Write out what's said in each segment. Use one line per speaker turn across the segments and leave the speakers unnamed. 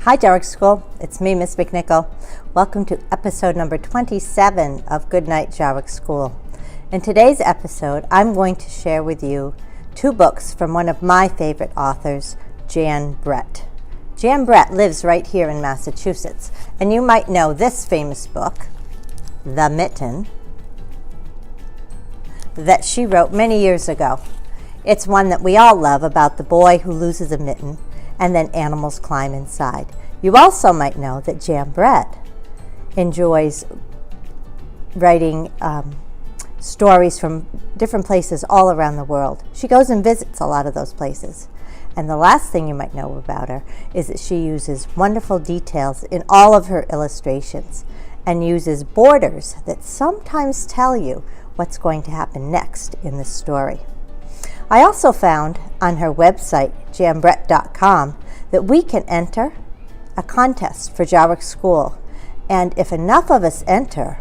Hi Jaworek School, it's me, Miss McNichol. Welcome to episode number 27 of Goodnight Jaworek School. In today's episode, I'm going to share with you two books from one of my favorite authors, Jan Brett. Jan Brett lives right here in Massachusetts, and you might know this famous book, The Mitten, that she wrote many years ago. It's one that we all love about the boy who loses a mitten and then animals climb inside. You also might know that Jan Brett enjoys writing stories from different places all around the world. She goes and visits a lot of those places. And the last thing you might know about her is that she uses wonderful details in all of her illustrations and uses borders that sometimes tell you what's going to happen next in the story. I also found on her website, janbrett.com, that we can enter a contest for Jaworek School. And if enough of us enter,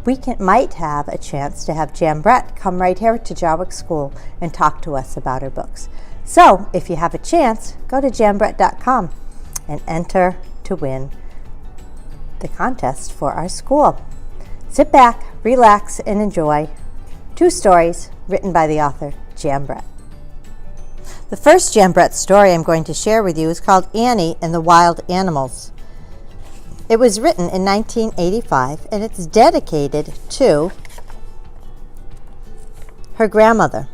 we might have a chance to have Jan Brett come right here to Jaworek School and talk to us about her books. So if you have a chance, go to janbrett.com and enter to win the contest for our school. Sit back, relax, and enjoy two stories written by the author, Jan Brett. The first Jan Brett story I'm going to share with you is called Annie and the Wild Animals. It was written in 1985 and it's dedicated to her grandmother,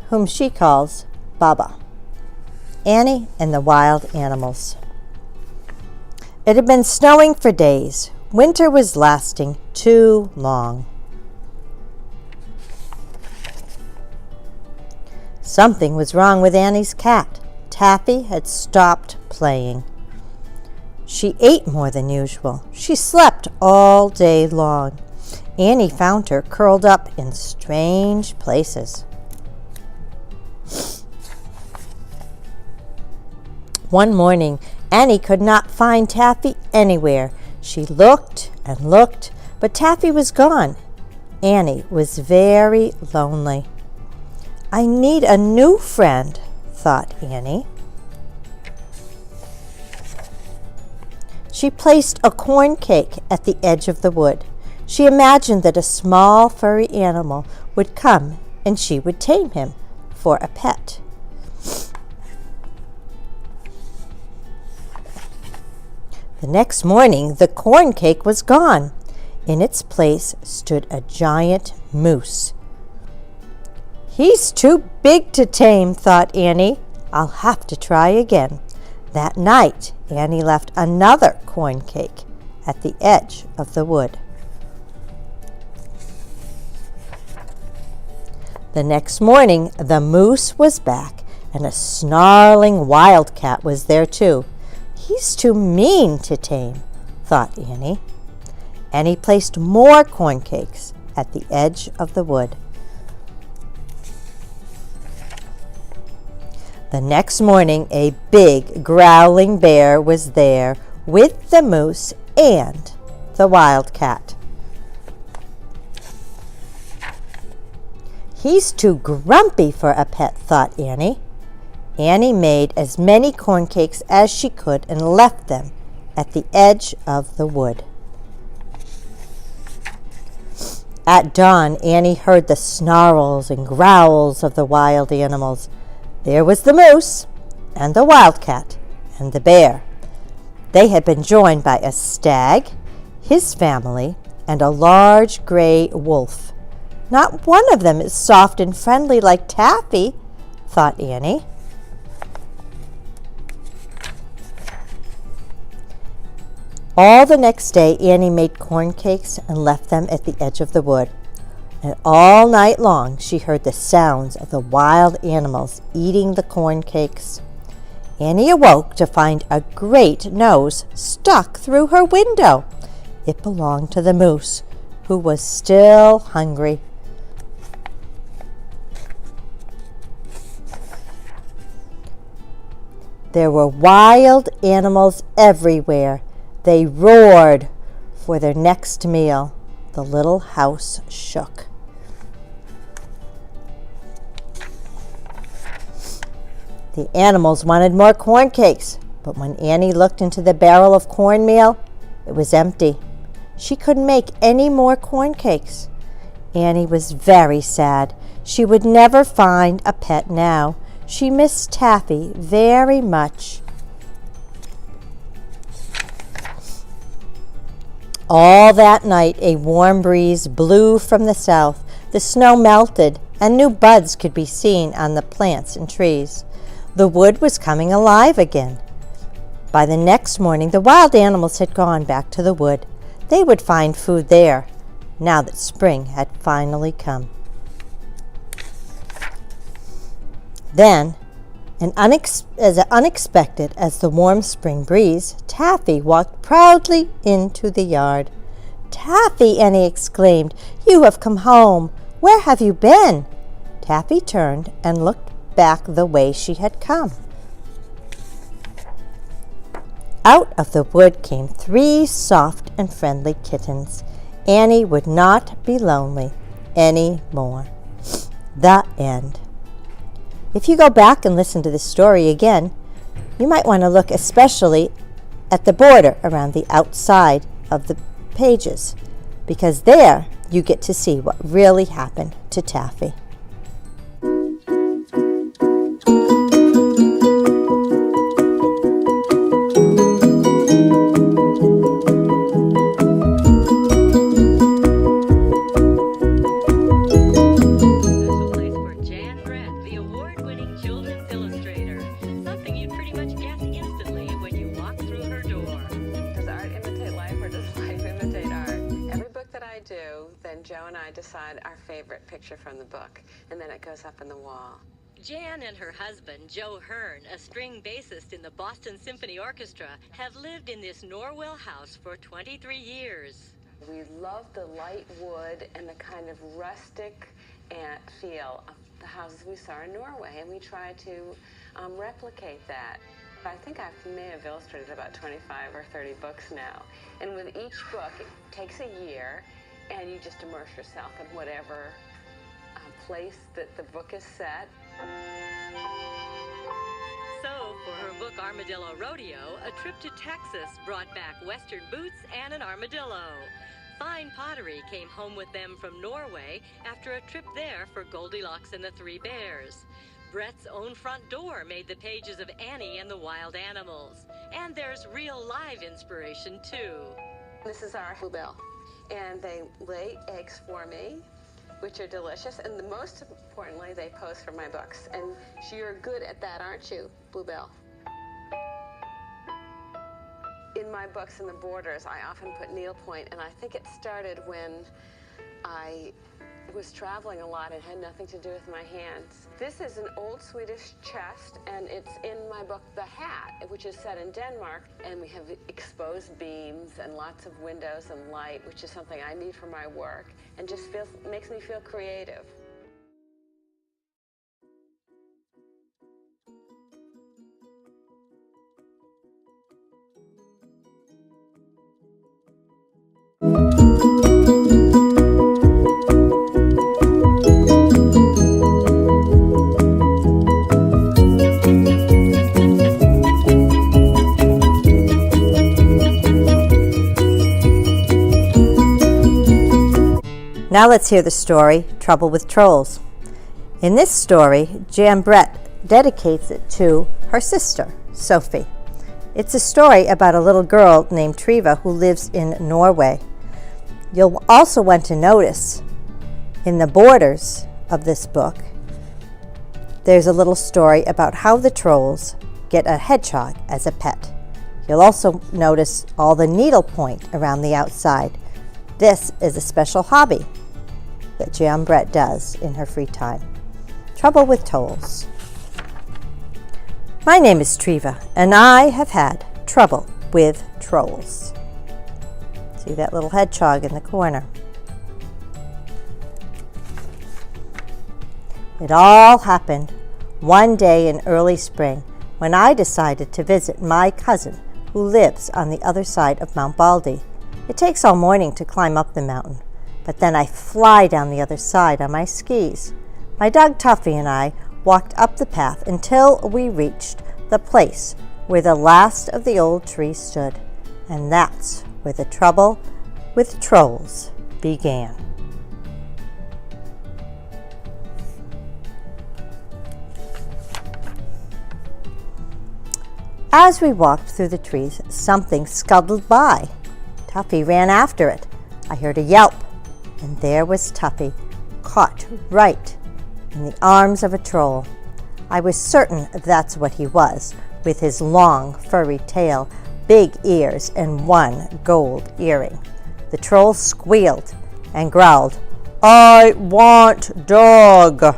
whom she calls Baba. Annie and the Wild Animals. It had been snowing for days. Winter was lasting too long. Something was wrong with Annie's cat. Taffy had stopped playing. She ate more than usual. She slept all day long. Annie found her curled up in strange places. One morning, Annie could not find Taffy anywhere. She looked and looked, but Taffy was gone. Annie was very lonely. I need a new friend, thought Annie. She placed a corn cake at the edge of the wood. She imagined that a small furry animal would come and she would tame him for a pet. The next morning, the corn cake was gone. In its place stood a giant moose. He's too big to tame, thought Annie. I'll have to try again. That night, Annie left another corn cake at the edge of the wood. The next morning, the moose was back, and a snarling wildcat was there too. He's too mean to tame, thought Annie. Annie placed more corn cakes at the edge of the wood. The next morning, a big, growling bear was there with the moose and the wildcat. He's too grumpy for a pet, thought Annie. Annie made as many corn cakes as she could and left them at the edge of the wood. At dawn, Annie heard the snarls and growls of the wild animals. There was the moose, and the wildcat, and the bear. They had been joined by a stag, his family, and a large gray wolf. Not one of them is soft and friendly like Taffy, thought Annie. All the next day, Annie made corn cakes and left them at the edge of the wood. And all night long she heard the sounds of the wild animals eating the corn cakes. Annie awoke to find a great nose stuck through her window. It belonged to the moose, who was still hungry. There were wild animals everywhere. They roared for their next meal. The little house shook. The animals wanted more corn cakes, But when Annie looked into the barrel of cornmeal, it was empty. She couldn't make any more corn cakes. Annie was very sad. She would never find a pet now. She missed Taffy very much. All that night, a warm breeze blew from the south. The snow melted, and new buds could be seen on the plants and trees. The wood was coming alive again. By the next morning, the wild animals had gone back to the wood. They would find food there, now that spring had finally come. Then, as unexpected as the warm spring breeze, Taffy walked proudly into the yard. "Taffy," Annie exclaimed, "you have come home. Where have you been?" Taffy turned and looked back the way she had come. Out of the wood came 3 soft and friendly kittens. Annie would not be lonely any more. The end. If you go back and listen to this story again, you might want to look especially at the border around the outside of the pages, because there you get to see what really happened to Taffy.
Then Joe and I decide our favorite picture from the book, and then it goes up on the wall.
Jan and her husband, Joe Hearn, a string bassist in the Boston Symphony Orchestra, have lived in this Norwell house for 23 years.
We love the light wood and the kind of rustic feel of the houses we saw in Norway, and we try to replicate that. I think I may have illustrated about 25 or 30 books now, and with each book it takes a year, and you just immerse yourself in whatever place that the book is set.
So, for her book Armadillo Rodeo, a trip to Texas brought back Western boots and an armadillo. Fine pottery came home with them from Norway after a trip there for Goldilocks and the 3 Bears. Brett's own front door made the pages of Annie and the Wild Animals. And there's real live inspiration, too.
This is our bluebell, and they lay eggs for me, which are delicious, and the most importantly, they pose for my books. And you're good at that, aren't you, Bluebell? In my books, in the borders, I often put needlepoint, and I think it started when I was traveling a lot and had nothing to do with my hands. This is an old Swedish chest, and it's in my book, The Hat, which is set in Denmark, and we have exposed beams and lots of windows and light, which is something I need for my work, and just makes me feel creative.
Now let's hear the story, Trouble with Trolls. In this story, Jan Brett dedicates it to her sister, Sophie. It's a story about a little girl named Triva who lives in Norway. You'll also want to notice in the borders of this book, there's a little story about how the trolls get a hedgehog as a pet. You'll also notice all the needlepoint around the outside. This is a special hobby that Jan Brett does in her free time. Trouble with Trolls. My name is Triva, and I have had trouble with trolls. See that little hedgehog in the corner? It all happened one day in early spring when I decided to visit my cousin who lives on the other side of Mount Baldy. It takes all morning to climb up the mountain, but then I fly down the other side on my skis. My dog Tuffy and I walked up the path until we reached the place where the last of the old tree stood, and that's where the trouble with trolls began. As we walked through the trees, something scuttled by. Tuffy ran after it. I heard a yelp, and there was Tuffy, caught right in the arms of a troll. I was certain that's what he was, with his long, furry tail, big ears, and one gold earring. The troll squealed and growled, "I want dog."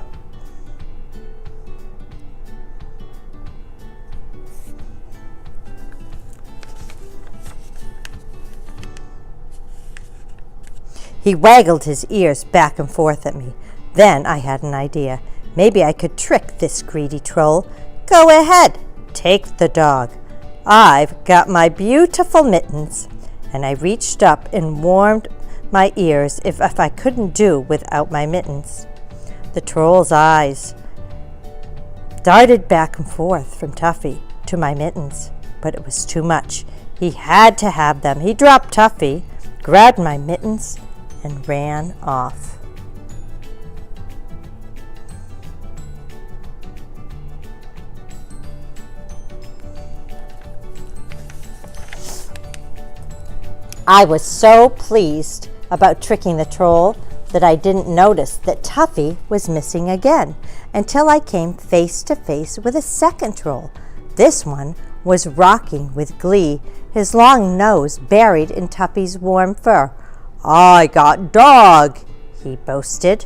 He waggled his ears back and forth at me. Then I had an idea. Maybe I could trick this greedy troll. Go ahead, take the dog. I've got my beautiful mittens. And I reached up and warmed my ears if I couldn't do without my mittens. The troll's eyes darted back and forth from Tuffy to my mittens, but it was too much. He had to have them. He dropped Tuffy, grabbed my mittens, and ran off. I was so pleased about tricking the troll that I didn't notice that Tuffy was missing again until I came face to face with a second troll. This one was rocking with glee, his long nose buried in Tuffy's warm fur. "I got dog," he boasted.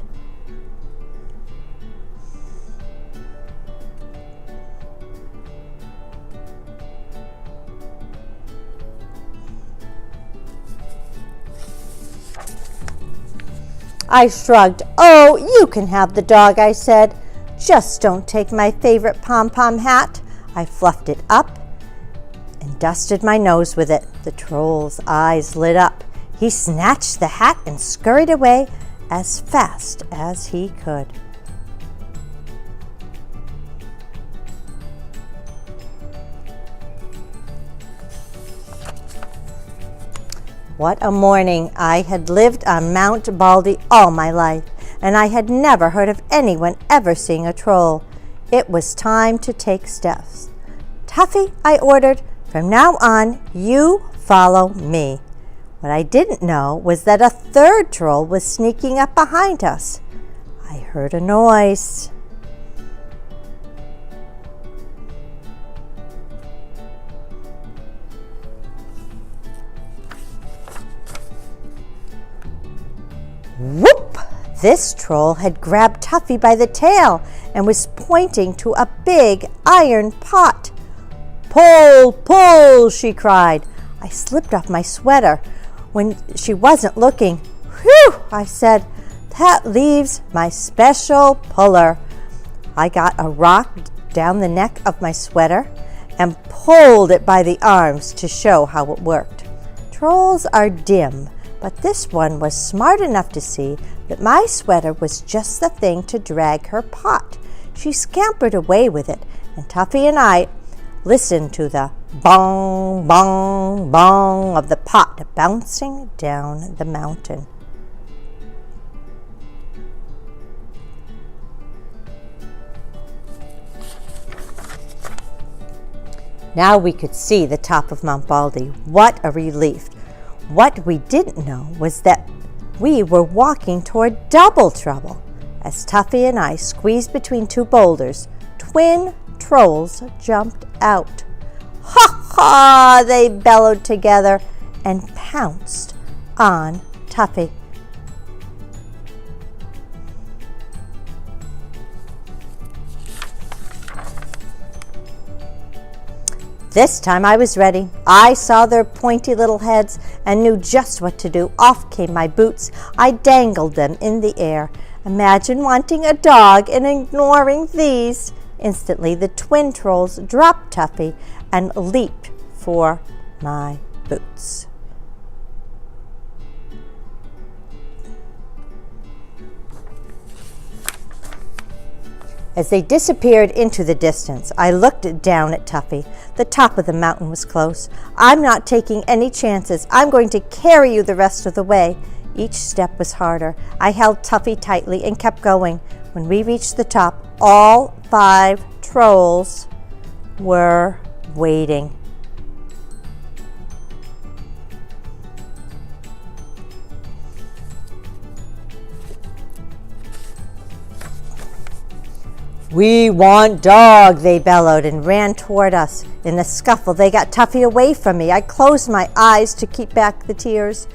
I shrugged. "Oh, you can have the dog," I said. "Just don't take my favorite pom-pom hat." I fluffed it up and dusted my nose with it. The troll's eyes lit up. He snatched the hat and scurried away as fast as he could. What a morning! I had lived on Mount Baldy all my life, and I had never heard of anyone ever seeing a troll. It was time to take steps. "Tuffy," I ordered, "from now on, you follow me." What I didn't know was that a third troll was sneaking up behind us. I heard a noise. Whoop! This troll had grabbed Tuffy by the tail and was pointing to a big iron pot. "Pull, pull!" she cried. I slipped off my sweater when she wasn't looking. "Whew!" I said. "That leaves my special puller." I got a rock down the neck of my sweater and pulled it by the arms to show how it worked. Trolls are dim, but this one was smart enough to see that my sweater was just the thing to drag her pot. She scampered away with it, and Tuffy and I listened to the bong, bong, bong of the pot bouncing down the mountain. Now we could see the top of Mount Baldy. What a relief! What we didn't know was that we were walking toward double trouble. As Tuffy and I squeezed between two boulders, twin trolls jumped out. "Ha ha!" they bellowed together and pounced on Tuffy. This time I was ready. I saw their pointy little heads and knew just what to do. Off came my boots. I dangled them in the air. Imagine wanting a dog and ignoring these. Instantly, the twin trolls dropped Tuffy and leaped for my boots. As they disappeared into the distance, I looked down at Tuffy. The top of the mountain was close. I'm not taking any chances. I'm going to carry you the rest of the way. Each step was harder. I held Tuffy tightly and kept going. When we reached the top, all 5 trolls were waiting. "We want dog," they bellowed and ran toward us. In the scuffle, they got Tuffy away from me. I closed my eyes to keep back the tears.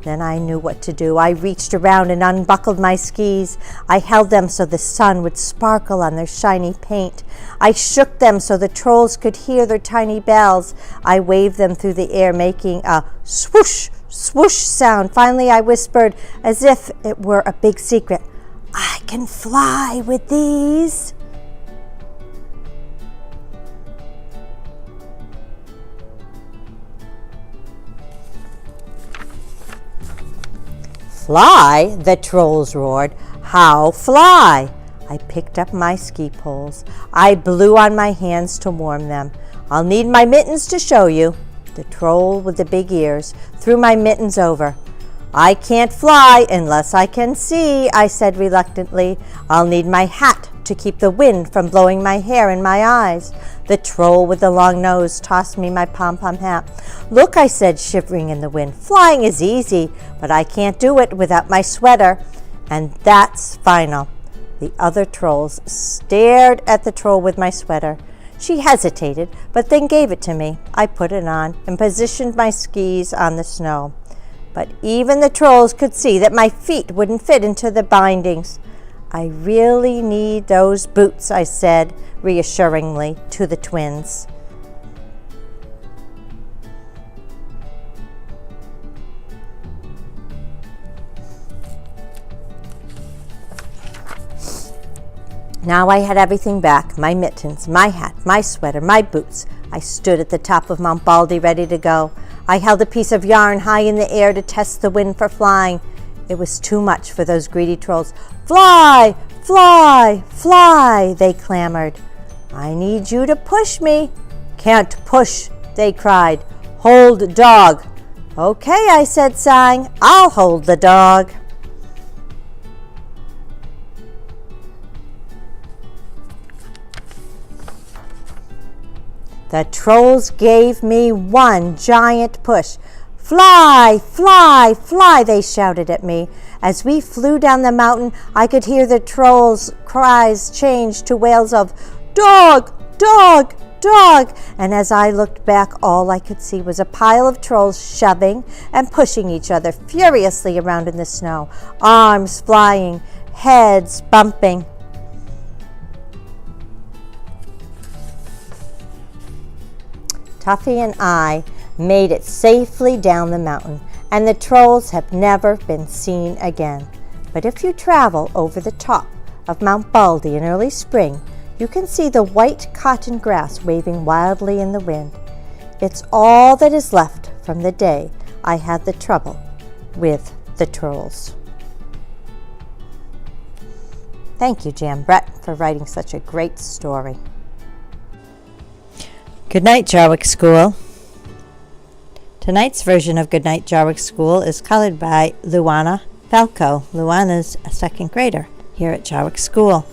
Then I knew what to do. I reached around and unbuckled my skis. I held them so the sun would sparkle on their shiny paint. I shook them so the trolls could hear their tiny bells. I waved them through the air, making a swoosh, swoosh sound. Finally, I whispered, as if it were a big secret, "I can fly with these." "Fly?" the trolls roared. "How fly?" I picked up my ski poles. I blew on my hands to warm them. "I'll need my mittens to show you." The troll with the big ears threw my mittens over. "I can't fly unless I can see," I said reluctantly. "I'll need my hat to keep the wind from blowing my hair in my eyes." The troll with the long nose tossed me my pom-pom hat. "Look," I said, shivering in the wind. "Flying is easy, but I can't do it without my sweater." And that's final. The other trolls stared at the troll with my sweater. She hesitated, but then gave it to me. I put it on and positioned my skis on the snow. But even the trolls could see that my feet wouldn't fit into the bindings. "I really need those boots," I said reassuringly to the twins. Now I had everything back, my mittens, my hat, my sweater, my boots. I stood at the top of Mount Baldy ready to go. I held a piece of yarn high in the air to test the wind for flying. It was too much for those greedy trolls. "Fly, fly, fly," they clamored. "I need you to push me." "Can't push," they cried. "Hold dog." "Okay," I said, sighing. "I'll hold the dog." The trolls gave me one giant push. "Fly, fly, fly," they shouted at me. As we flew down the mountain, I could hear the trolls' cries change to wails of "Dog, dog, dog." And as I looked back, all I could see was a pile of trolls shoving and pushing each other furiously around in the snow, arms flying, heads bumping. Tuffy and I made it safely down the mountain, and the trolls have never been seen again. But if you travel over the top of Mount Baldy in early spring, you can see the white cotton grass waving wildly in the wind. It's all that is left from the day I had the trouble with the trolls. Thank you, Jan Brett, for writing such a great story. Goodnight, Jaworek School. Tonight's version of Goodnight Jaworek School is colored by Luana Falco. Luana's a second grader here at Jaworek School.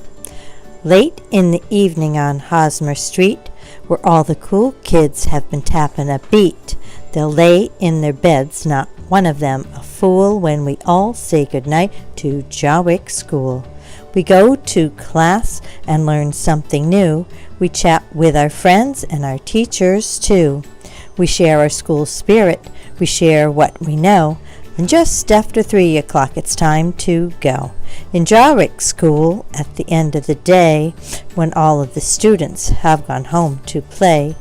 Late in the evening on Hosmer Street, where all the cool kids have been tapping a beat, they'll lay in their beds, not one of them a fool, when we all say goodnight to Jaworek School. We go to class and learn something new. We chat with our friends and our teachers too. We share our school spirit. We share what we know. And just after 3 o'clock, it's time to go. In Jaworek School, at the end of the day, when all of the students have gone home to play,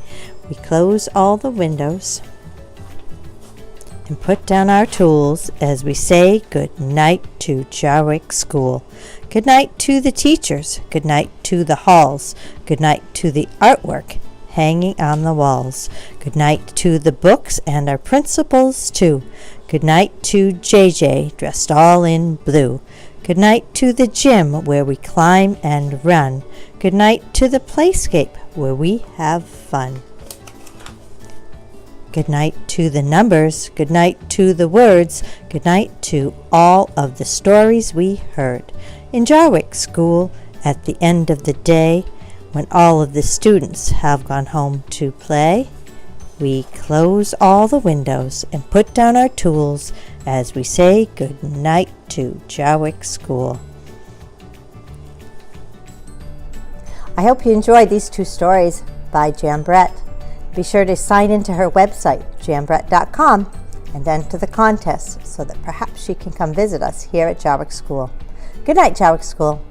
we close all the windows and put down our tools as we say good night to Jaworek School. Good night to the teachers. Good night to the halls. Good night to the artwork hanging on the walls. Good night to the books and our principals too. Good night to JJ, dressed all in blue. Good night to the gym where we climb and run. Good night to the playscape where we have fun. Good night to the numbers. Good night to the words. Good night to all of the stories we heard. In Jaworek School, at the end of the day, when all of the students have gone home to play, we close all the windows and put down our tools as we say good night to Jaworek School. I hope you enjoyed these 2 stories by Jan Brett. Be sure to sign into her website, janbrett.com, and enter the contest so that perhaps she can come visit us here at Jaworek School. Good night, Jaworek School.